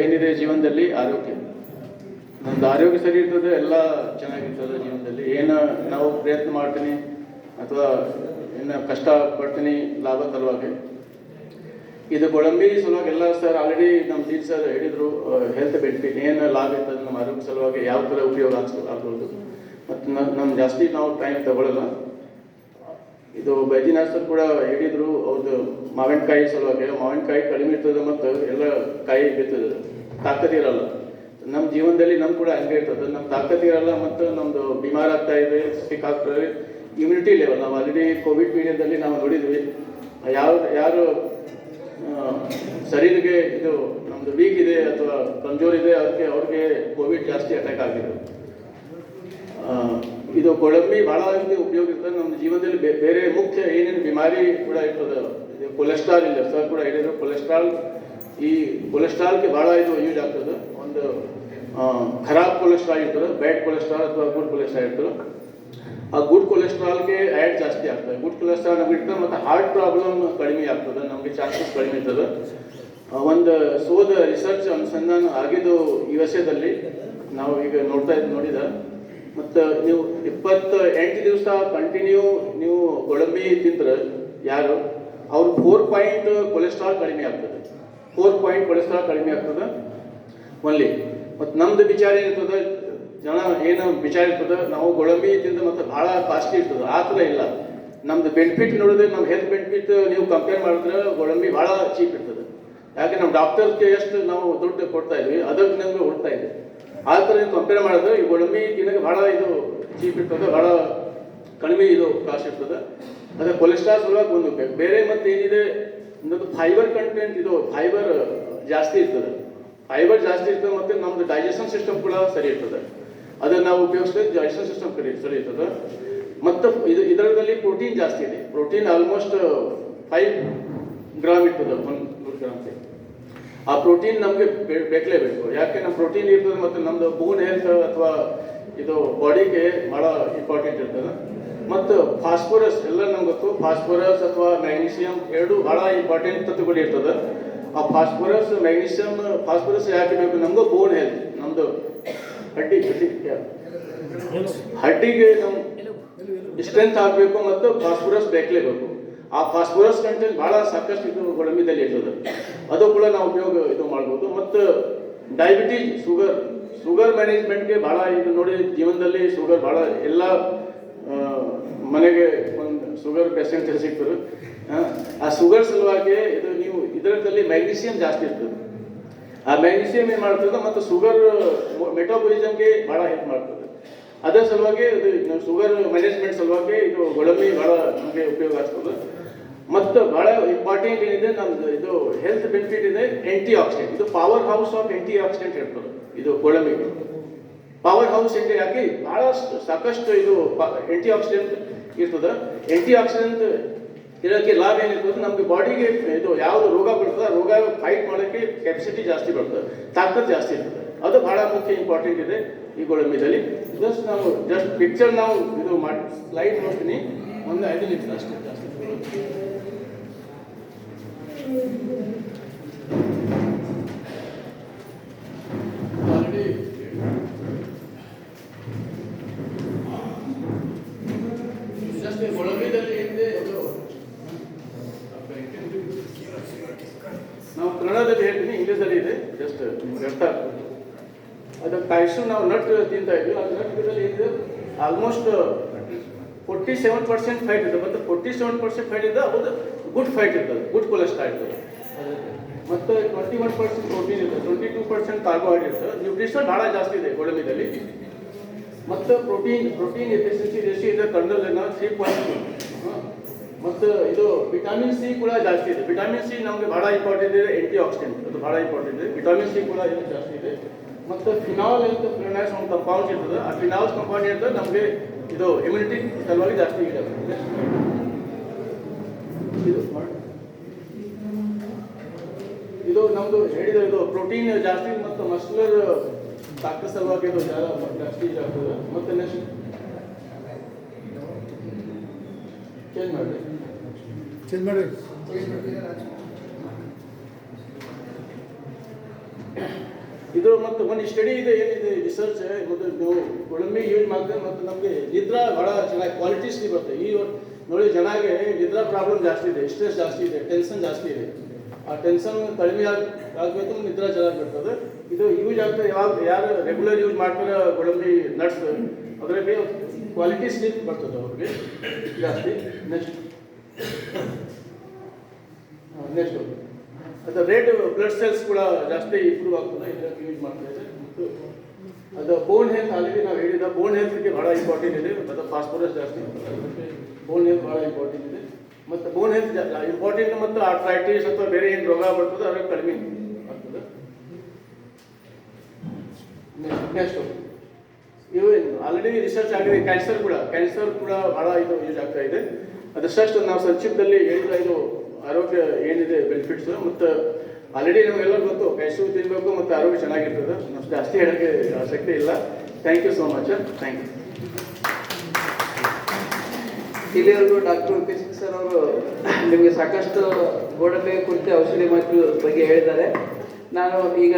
ಏನಿದೆ ಜೀವನದಲ್ಲಿ ಆರೋಗ್ಯ. ನಮ್ದು ಆರೋಗ್ಯ ಸರಿ ಇರ್ತದೆ, ಎಲ್ಲ ಚೆನ್ನಾಗಿರ್ತದೆ ಜೀವನದಲ್ಲಿ. ಏನು ನಾವು ಪ್ರಯತ್ನ ಮಾಡ್ತೀನಿ ಅಥವಾ ಏನು ಕಷ್ಟ ಪಡ್ತೀನಿ ಲಾಭ ಸಲುವಾಗಿ. ಇದು ಗೋಡಂಬಿ ಸಲುವಾಗಿ ಎಲ್ಲ ಸರ್ ಆಲ್ರೆಡಿ ನಮ್ಮ ಟೀಚರ್ ಸರ್ ಹೇಳಿದರು. ಹೆಲ್ತ್ ಬೆನಿಫಿಟ್ ಏನು ಲಾಭ ಇರ್ತದೆ ನಮ್ಮ ಆರೋಗ್ಯ ಸಲುವಾಗಿ, ಯಾವ ಥರ ಉಪಯೋಗ ಆಗ್ಬೋದು. ಮತ್ತು ನಮ್ಮ ಜಾಸ್ತಿ ನಾವು ಟೈಮ್ ತಗೊಳ್ಳಲ್ಲ. ಇದು ಬೈದ್ಯನಾಥ್ ಸರ್ ಕೂಡ ಹೇಳಿದರು, ಅವ್ರದ್ದು ಮಾವಿನಕಾಯಿ ಸಲುವಾಗಿ. ಮಾವಿನಕಾಯಿ ಕಡಿಮೆ ಇರ್ತದೆ ಮತ್ತು ಎಲ್ಲ ಕಾಯಿ ಬಿರ್ತದೆ, ತಾಕತ್ತಿರಲ್ಲ. ನಮ್ಮ ಜೀವನದಲ್ಲಿ ನಮ್ಮ ಕೂಡ ಹಂಗೆ ಇರ್ತದೆ, ನಮ್ಮ ತಾಕತ್ತಿರಲ್ಲ ಮತ್ತು ನಮ್ಮದು ಬಿಮಾರ್ ಆಗ್ತಾ ಇದೆ, ಸಿಕ್ ಆಗ್ತದೆ. ಇಮ್ಯುನಿಟಿ ಲೆವೆಲ್ ನಾವು ಆಲ್ರೆಡಿ ಕೋವಿಡ್ ಪೀರಿಯಡ್ದಲ್ಲಿ ನಾವು ನೋಡಿದ್ವಿ, ಯಾರು ಶರೀರಿಗೆ ಇದು ನಮ್ಮದು ವೀಕ್ ಇದೆ ಅಥವಾ ಕಮ್ಜೋರ್ ಇದೆ ಅವ್ರಿಗೆ ಕೋವಿಡ್ ಜಾಸ್ತಿ ಅಟ್ಯಾಕ್ ಆಗಿದೆ. ಇದು ಗೋಡಂಬಿ ಭಾಳ ಉಪಯೋಗ ಇರ್ತದೆ ನಮ್ಮ ಜೀವನದಲ್ಲಿ. ಬೇರೆ ಮುಖ್ಯ ಏನೇನು ಬಿಮಾರಿ ಕೂಡ ಇರ್ತದೆ. ಇದು ಕೊಲೆಸ್ಟ್ರಾಲ್ ಇಲ್ಲ ಸರ್ ಕೂಡ ಹೇಳಿದ್ರು, ಈ ಕೊಲೆಸ್ಟ್ರಾಲ್ಗೆ ಭಾಳ ಇದು ಯೂಸ್ ಆಗ್ತದೆ. ಒಂದು ಖರಾಬ್ ಕೊಲೆಸ್ಟ್ರಾಲ್ ಇರ್ತದೆ, ಬ್ಯಾಡ್ ಕೊಲೆಸ್ಟ್ರಾಲ್ ಅಥವಾ ಗುಡ್ ಕೊಲೆಸ್ಟ್ರಾಲ್ ಇರ್ತದೆ. ಆ ಗುಡ್ ಕೊಲೆಸ್ಟ್ರಾಲ್ಗೆ ಆ್ಯಡ್ ಜಾಸ್ತಿ ಆಗ್ತದೆ. ಗುಡ್ ಕೊಲೆಸ್ಟ್ರಾಲ್ ನಮಗೆ ಇರ್ತದೆ ಮತ್ತು ಹಾರ್ಟ್ ಪ್ರಾಬ್ಲಮ್ ಕಡಿಮೆ ಆಗ್ತದೆ, ನಮಗೆ ಚಾನ್ಸಸ್ ಕಡಿಮೆ ಇರ್ತದೆ. ಒಂದು ರಿಸರ್ಚ್ ಅನುಸಂಧಾನ ಆಗಿದ್ದು USA ನಾವು ಈಗ ನೋಡಿದ. ಮತ್ತು ನೀವು 28 ದಿವಸ ಕಂಟಿನ್ಯೂ ನೀವು ಗೋಡಂಬಿ ತಿಂದ್ರೆ ಯಾರು ಅವ್ರು 4 ಪಾಯಿಂಟ್ ಕೊಲೆಸ್ಟ್ರಾಲ್ ಕಡಿಮೆ ಆಗ್ತದೆ. 4 ಪಾಯಿಂಟ್ ಕೊಲೆಸ್ಟ್ರಾಲ್ ಕಡಿಮೆ ಆಗ್ತದೆ ಒನ್ಲಿ. ಮತ್ತು ನಮ್ದು ವಿಚಾರ ಇರ್ತದೆ, ಜನ ಏನು ವಿಚಾರ ಇರ್ತದೆ, ನಾವು ಗೋಡಂಬಿ ತಿಂದು ಮತ್ತು ಭಾಳ ಕಾಸ್ಟ್ಲಿ ಇರ್ತದೆ. ಆ ಥರ ಇಲ್ಲ. ನಮ್ದು ಬೆನಿಫಿಟ್ ನೋಡಿದ್ರೆ, ನಮ್ಮ ಹೆಲ್ತ್ ಬೆನಿಫಿಟ್ ನೀವು ಕಂಪೇರ್ ಮಾಡಿದ್ರೆ ಗೋಡಂಬಿ ಭಾಳ ಚೀಪ್ ಇರ್ತದೆ. ಯಾಕೆ ನಮ್ಮ ಡಾಕ್ಟರ್ಗೆ ಎಷ್ಟು ನಾವು ದುಡ್ಡು ಕೊಡ್ತಾ ಇದ್ವಿ, ಅದಕ್ಕೆ ನಮಗೆ ಉಳ್ತಾ ಇದೆ. ಆ ಥರ ನೀವು ಕಂಪೇರ್ ಮಾಡಿದ್ರೆ ಈ ಗೋಡಂಬಿ ತಿನ್ನೋಕೆ ಭಾಳ ಇದು ಚೀಪ್ ಇರ್ತದೆ, ಭಾಳ ಕಡಿಮೆ ಇದು ಕಾಸ್ಟ್ ಇರ್ತದೆ. ಅದೇ ಕೊಲೆಸ್ಟ್ರಾಲ್ ಸಲುವಾಗಿ ಒಂದು ಬೇರೆ ಮತ್ತು ಏನಿದೆ ಅನ್ನೋದು ಫೈಬರ್ ಕಂಟೆಂಟ್. ಇದು ಫೈಬರ್ ಜಾಸ್ತಿ ಇರ್ತದೆ, ಮತ್ತು ನಮ್ಮದು ಡೈಜೆಷನ್ ಸಿಸ್ಟಮ್ ಕೂಡ ಸರಿ ಇರ್ತದೆ. ಅದನ್ನು ನಾವು ಉಪಯೋಗಿಸಿದ್ರೆ ಡೈಜೆಷನ್ ಸಿಸ್ಟಮ್ ಸರಿ ಇರ್ತದೆ. ಮತ್ತು ಇದರಲ್ಲಿ ಪ್ರೋಟೀನ್ ಜಾಸ್ತಿ ಇದೆ. ಪ್ರೋಟೀನ್ ಆಲ್ಮೋಸ್ಟ್ 5 ಗ್ರಾಮ್ ಇರ್ತದೆ, 100 ಗ್ರಾಮ್ಗೆ. ಆ ಪ್ರೋಟೀನ್ ನಮಗೆ ಬೇಕಲೇಬೇಕು. ಯಾಕೆ ನಮ್ಮ ಪ್ರೋಟೀನ್ ಇರ್ತದೆ ಮತ್ತು ನಮ್ಮದು ಬೋನ್ ಹೆಲ್ತ್ ಅಥವಾ ಇದು ಬಾಡಿಗೆ ಭಾಳ ಇಂಪಾರ್ಟೆಂಟ್ ಇರ್ತದೆ. ಮತ್ತು ಫಾಸ್ಫರಸ್ ಎಲ್ಲ ನಮ್ಗೆ ಗೊತ್ತು, ಫಾಸ್ಫರಸ್ ಅಥವಾ ಮ್ಯಾಗ್ನೀಷಿಯಮ್ ಎರಡು ಭಾಳ ಇಂಪಾರ್ಟೆಂಟ್ ತತ್ವಗಳು ಇರ್ತದೆ. ಆ ಫಾಸ್ಫರಸ್ ಯಾಕೆ ಬೇಕು? ನಮಗೂ ಬೋನ್ ಹೆಲ್ತ್, ನಮ್ಮದು ಹಡ್ಡಿಗೆ ನಮ್ಮ ಸ್ಟ್ರೆಂತ್ ಆಗಬೇಕು ಮತ್ತು ಫಾಸ್ಫರಸ್ ಬೇಕಲೇಬೇಕು. ಆ ಫಾಸ್ಫರಸ್ ಕಂಟೆಂಟ್ ಭಾಳ ಸಾಕಷ್ಟು ಇದು ಗೋಡಂಬಿದಲ್ಲಿ ಇರ್ತದೆ. ಅದು ಕೂಡ ನಾವು ಉಪಯೋಗ ಇದು ಮಾಡ್ಬೋದು. ಮತ್ತು ಡಯಾಬಿಟೀಸ್, ಶುಗರ್ ಮ್ಯಾನೇಜ್ಮೆಂಟ್ಗೆ ಭಾಳ ಇದು ನೋಡಿ, ಜೀವನದಲ್ಲಿ ಶುಗರ್ ಭಾಳ ಎಲ್ಲ ಮನೆಗೆ ಒಂದು ಶುಗರ್ ಪೇಷಂಟ್ ಸಿಗ್ತದೆ. ಆ ಶುಗರ್ ಸಲುವಾಗಿ ಇದು ನೀವು ಇದರಲ್ಲಿ ಮ್ಯಾಗ್ನೀಷಿಯಮ್ ಜಾಸ್ತಿ ಇರ್ತದೆ. ಆ ಮ್ಯಾಗ್ನೀಷಿಯಮ್ ಏನು ಮಾಡ್ತದೆ ಮತ್ತು ಶುಗರ್ ಮೆಟಾಬಲಿಸಮ್ಗೆ ಭಾಳ ಹೆಲ್ಪ್ ಮಾಡ್ತದೆ. ಅದರ ಸಲುವಾಗಿ ಇದು ಶುಗರ್ ಮ್ಯಾನೇಜ್ಮೆಂಟ್ ಸಲುವಾಗಿ ಇದು ಗೋಡಂಬಿ ಭಾಳ ನಮಗೆ ಉಪಯೋಗ ಆಗ್ತದೆ. ಮತ್ತು ಭಾಳ ಇಂಪಾರ್ಟೆಂಟ್ ಏನಿದೆ ನಮ್ದು ಇದು ಹೆಲ್ತ್ ಬೆನಿಫಿಟ್ ಇದೆ, ಆ್ಯಂಟಿ ಆಕ್ಸಿಡೆಂಟ್. ಇದು power house of anti accident ಇರ್ತದೆ ಇದು ಗೋಡಂಬಿಗೆ. ಪವರ್ ಹೌಸ್ ಯಾಕೆ ಭಾಳಷ್ಟು ಸಾಕಷ್ಟು ಇದು ಆ್ಯಂಟಿ ಆಕ್ಸಿಡೆಂಟ್ ಇರ್ತದೆ. ಆ್ಯಂಟಿ ಆಕ್ಸಿಡೆಂಟ್ ಇರೋಕ್ಕೆ ಲಾಭ ಏನಿರ್ತದೆ, ನಮಗೆ ಬಾಡಿಗೆ ಇದು ಯಾವುದು ರೋಗ ಬರ್ತದೆ, ಆ ರೋಗ ಫೈಟ್ ಮಾಡೋಕ್ಕೆ ಕೆಪಾಸಿಟಿ ಜಾಸ್ತಿ ಬರ್ತದೆ, ತಾಕತ್ತು ಜಾಸ್ತಿ ಇರ್ತದೆ. ಅದು ಭಾಳ ಮುಖ್ಯ ಇಂಪಾರ್ಟೆಂಟ್ ಇದೆ ಈ ಗೋಡಂಬಿದಲ್ಲಿ. ಜಸ್ಟ್ ಪಿಕ್ಚರ್ ನಾವು ಇದು ಮಾಡಿ ಸ್ಲೈಡ್ ನೋಡ್ತೀನಿ, ಒಂದು 5 ನಿಮಿಷ ಅಷ್ಟೇ, ಜಾಸ್ತಿ. ಗೋಡಂಬಿದಲ್ಲಿ ಏನಿದೆ ನಾವು ಕನ್ನಡದಲ್ಲಿ ಹೇಳ್ತೀನಿ, ಇಂಗ್ಲೀಷಲ್ಲಿ ಇದೆ, ಜಸ್ಟ್ ನಿಮ್ಗೆ ಅರ್ಥ ಆಗ್ತದೆ. ಅದಕ್ಕೆ ಕಾಯಿಸು ನಾವು ನಟ್ ತಿಂತಾ ಇದ್ವಿ. ಅದು ನಟ್ ಇದರಲ್ಲಿ ಏನಿದೆ ಆಲ್ಮೋಸ್ಟ್ 47% ಫೈಟ್ ಇದೆ. ಮತ್ತು 47% ಫೈಟ್ ಇದೆ, ಅದು ಗುಡ್ ಫೈಟ್ ಇರ್ತದೆ, ಗುಡ್ ಕೊಲೆಸ್ಟ್ರಾಲ್ ಇರ್ತದೆ. ಮತ್ತು 21% ಪ್ರೋಟೀನ್ ಇರ್ತದೆ, 22% ಕಾರ್ಬೋಹೈಡ್ರೇಟ್ ಇರ್ತದೆ. ನ್ಯೂಟ್ರಿಷನ್ ಭಾಳ ಜಾಸ್ತಿ ಇದೆ ಗೋಡಂಬಿದಲ್ಲಿ. ಮತ್ತು ಪ್ರೋಟೀನ್ ಎಫಿಷಿಯನ್ಸಿ ರೇಷಿಯೋ ಇದೆ ಕನ್ನಡದಲ್ಲಿ 3.2. ಮತ್ತು ಇದು ವಿಟಮಿನ್ ಸಿ ಕೂಡ ಜಾಸ್ತಿ ಇದೆ. ವಿಟಮಿನ್ ಸಿ ನಮಗೆ ಭಾಳ ಇಂಪಾರ್ಟೆಂಟ್ ಇದೆ, ಆ್ಯಂಟಿ ಆಕ್ಸಿಡೆಂಟ್ ಅದು ಭಾಳ ಇಂಪಾರ್ಟೆಂಟ್ ಇದೆ. ವಿಟಮಿನ್ ಸಿ ಕೂಡ ಇದು ಜಾಸ್ತಿ ಇದೆ. ಮತ್ತು ಫಿನಾಲ್ ಅಂತ ಫ್ಲೋನಾಯ್ಸ್ ಒಂದು ಕಂಪೌಂಡ್ ಇರ್ತದೆ. ಆ ಫಿನಾಲ್ಸ್ ಕಂಪೌಂಡ್ ಇರ್ತದೆ ನಮಗೆ ಇದು ಇಮ್ಯುನಿಟಿ ಸಲುವಾಗಿ ಜಾಸ್ತಿ ಇದೆ. ಇದು ನಮ್ಮದು ಹೇಳಿದ ಇದು ಪ್ರೋಟೀನ್ ಜಾಸ್ತಿ ಮತ್ತು ಮಸ್ಕ್ಯುಲರ್ ತಾಕತ್ ಸಲುವಾಗಿ ಇದು ಜಾಸ್ತಿ ಆಗ್ತದೆ. ಮತ್ತು ನೆಕ್ಸ್ಟ್ ಚೇಂಜ್ ಮಾಡಿ ಇದು ಮತ್ತು ಒಂದು ಸ್ಟಡಿ ಇದೆ ಏನಿದೆ ರಿಸರ್ಚ್ ಮತ್ತು ನೀವು ಗೋಡಂಬಿ ಯೂಸ್ ಮಾಡಿದ್ರೆ ಮತ್ತು ನಮಗೆ ನಿದ್ರಾ ಭಾಳ ಚೆನ್ನಾಗಿ ಕ್ವಾಲಿಟಿ ಸ್ಲೀಪ್ ಬರುತ್ತೆ. ಈ ನೋಡಿ ಜನಗೆ ನಿದ್ರಾ ಪ್ರಾಬ್ಲಮ್ ಜಾಸ್ತಿ ಇದೆ, ಸ್ಟ್ರೆಸ್ ಜಾಸ್ತಿ ಇದೆ, ಟೆನ್ಷನ್ ಜಾಸ್ತಿ ಇದೆ. ಆ ಟೆನ್ಷನ್ ಕಡಿಮೆ ಆಗಬೇಕು, ನಿದ್ರಾ ಚೆನ್ನಾಗಿ ಬರ್ತದೆ. ಇದು ಯೂಸ್ ಆಗ್ತದೆ ಯಾರು ರೆಗ್ಯುಲರ್ ಯೂಸ್ ಮಾಡ್ತಾರೆ ಗೋಡಂಬಿ ನಟ್ಸ್, ಅದರಲ್ಲಿ ಕ್ವಾಲಿಟಿ ಸ್ಲೀಪ್ ಬರ್ತದೆ ಅವ್ರಿಗೆ ಜಾಸ್ತಿ. ನೆಕ್ಸ್ಟ್ ಅದು ರೇಟ್ ಬ್ಲಡ್ ಸೆಲ್ಸ್ ಕೂಡ ಜಾಸ್ತಿ ಇಂಪ್ರೂವ್ ಆಗ್ತದೆ ಇದಕ್ಕೆ ಯೂಸ್ ಮಾಡ್ತಾ ಇದೆ. ಮತ್ತು ಅದು ಬೋನ್ ಹೆಲ್ತ್ ಆಲ್ರೆಡಿ ನಾವು ಹೇಳಿದ ಬೋನ್ ಹೆಲ್ತ್ಗೆ ಭಾಳ ಇಂಪಾರ್ಟೆಂಟ್ ಇದೆ. ಮತ್ತು ಫಾಸ್ಫರಸ್ ಜಾಸ್ತಿ ಬೋನ್ ಹೆಲ್ತ್ ಭಾಳ ಇಂಪಾರ್ಟೆಂಟ್ ಇದೆ. ಮತ್ತು ಬೋನ್ ಹೆಲ್ತ್ ಇಂಪಾರ್ಟೆಂಟ್ ಮತ್ತು ಆರ್ಥ್ರೈಟಿಸ್ ಅಥವಾ ಬೇರೆ ಏನು ರೋಗ ಬರ್ತದೆ ಅದಕ್ಕೆ ಕಡಿಮೆ ಆಗ್ತದೆ. ನೆಕ್ಸ್ಟ್ ಇವು ಆಲ್ರೆಡಿ ರಿಸರ್ಚ್ ಆಗಿದೆ. ಕ್ಯಾನ್ಸರ್ ಕೂಡ ಭಾಳ ಇದು ಯೂಸ್ ಆಗ್ತಾ ಇದೆ. ಅದಷ್ಟು ನಾವು ಸಂಕ್ಷಿಪ್ತದಲ್ಲಿ ಹೇಳಿದ ಇದು ಆರೋಗ್ಯ ಏನಿದೆ ಬೆನಿಫಿಟ್ಸ್. ಮತ್ತು ಆಲ್ರೆಡಿ ನಮಗೆಲ್ಲ ಗೊತ್ತು ಕ್ಯಾಶು ತಿನ್ನಬೇಕು ಮತ್ತು ಆರೋಗ್ಯ ಚೆನ್ನಾಗಿರ್ತದೆ. ನಾವು ಜಾಸ್ತಿ ಹೇಳೋಕ್ಕೆ ಆಸಕ್ತಿ ಇಲ್ಲ. Thank you so much. Thank you. ಇಲ್ಲಿವರೆಗೂ ಡಾಕ್ಟರ್ ಪಿ ಸಿಂಗ್ ಸರ್ ಅವರು ನಿಮಗೆ ಸಾಕಷ್ಟು ಗೋಡಂಬಿ ಕುರಿತು ಔಷಧಿ ಮಾಹಿತಿ ಬಗ್ಗೆ ಹೇಳಿದ್ದಾರೆ. ನಾನು ಈಗ